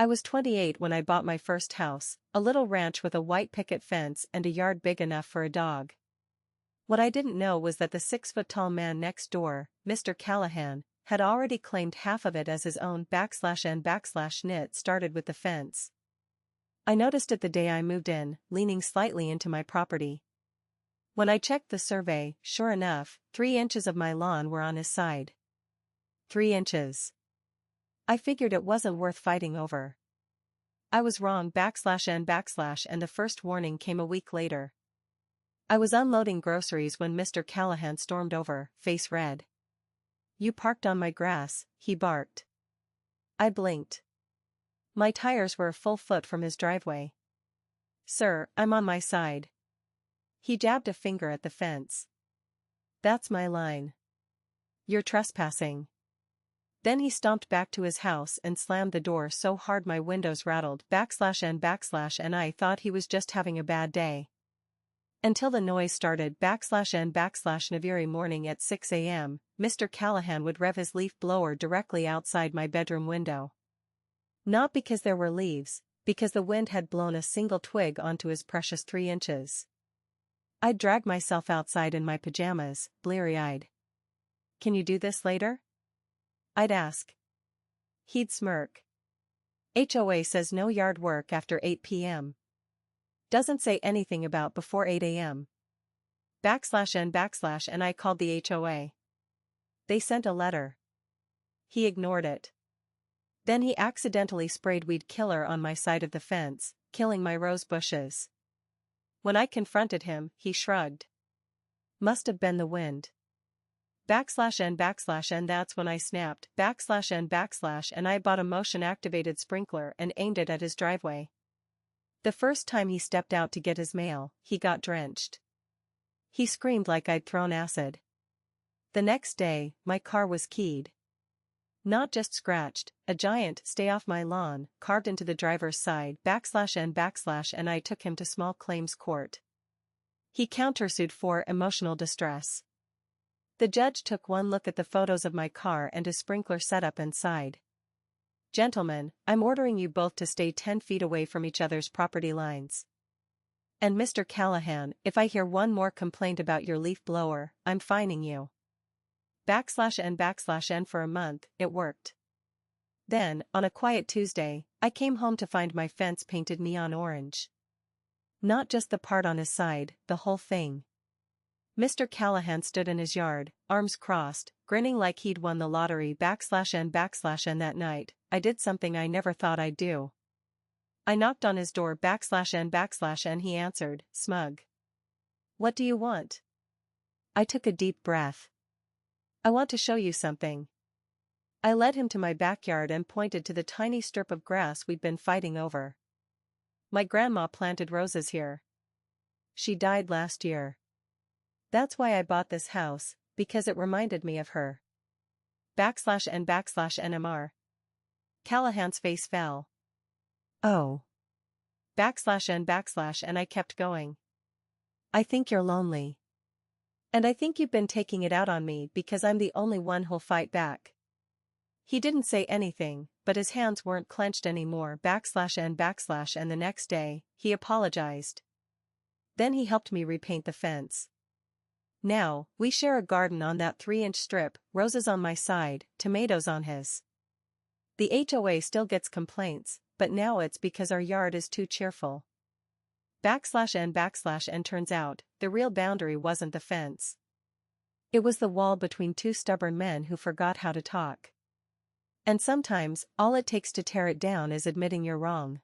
I was 28 when I bought my first house, a little ranch with a white picket fence and a yard big enough for a dog. What I didn't know was that the 6-foot-tall man next door, Mr. Callahan, had already claimed half of it as his own /n/knit started with the fence. I noticed it the day I moved in, leaning slightly into my property. When I checked the survey, sure enough, 3 inches of my lawn were on his side. 3 inches. I figured it wasn't worth fighting over. I was wrong /n/ and the first warning came a week later. I was unloading groceries when Mr. Callahan stormed over, face red. "You parked on my grass," he barked. I blinked. My tires were a full foot from his driveway. "Sir, I'm on my side." He jabbed a finger at the fence. "That's my line. You're trespassing." Then he stomped back to his house and slammed the door so hard my windows rattled /n/ and I thought he was just having a bad day. Until the noise started /n/ every morning at 6 a.m., Mr. Callahan would rev his leaf blower directly outside my bedroom window. Not because there were leaves, because the wind had blown a single twig onto his precious 3 inches. I'd drag myself outside in my pajamas, bleary-eyed. "Can you do this later?" I'd ask. He'd smirk. "HOA says no yard work after 8 p.m. Doesn't say anything about before 8 a.m. /n/ and I called the HOA. They sent a letter. He ignored it. Then he accidentally sprayed weed killer on my side of the fence, killing my rose bushes. When I confronted him, he shrugged. "Must have been the wind." /n/ and that's when I snapped /n/ and I bought a motion-activated sprinkler and aimed it at his driveway. The first time he stepped out to get his mail, he got drenched. He screamed like I'd thrown acid. The next day, my car was keyed. Not just scratched, a giant "Stay off my lawn" carved into the driver's side /n/ and I took him to small claims court. He countersued for emotional distress. The judge took one look at the photos of my car and his sprinkler setup and sighed. "Gentlemen, I'm ordering you both to stay 10 feet away from each other's property lines. And Mr. Callahan, if I hear one more complaint about your leaf blower, I'm fining you." /n/ for a month, it worked. Then, on a quiet Tuesday, I came home to find my fence painted neon orange. Not just the part on his side, the whole thing. Mr. Callahan stood in his yard, arms crossed, grinning like he'd won the lottery /n/ and that night, I did something I never thought I'd do. I knocked on his door /n/ and he answered, smug. "What do you want?" I took a deep breath. "I want to show you something." I led him to my backyard and pointed to the tiny strip of grass we'd been fighting over. "My grandma planted roses here. She died last year. That's why I bought this house, because it reminded me of her." /n/NMR. Callahan's face fell. "Oh." /n/ and I kept going. "I think you're lonely. And I think you've been taking it out on me because I'm the only one who'll fight back." He didn't say anything, but his hands weren't clenched anymore /n/ and the next day, he apologized. Then he helped me repaint the fence. Now, we share a garden on that 3-inch strip, roses on my side, tomatoes on his. The HOA still gets complaints, but now it's because our yard is too cheerful. /n/ and turns out, the real boundary wasn't the fence. It was the wall between two stubborn men who forgot how to talk. And sometimes, all it takes to tear it down is admitting you're wrong.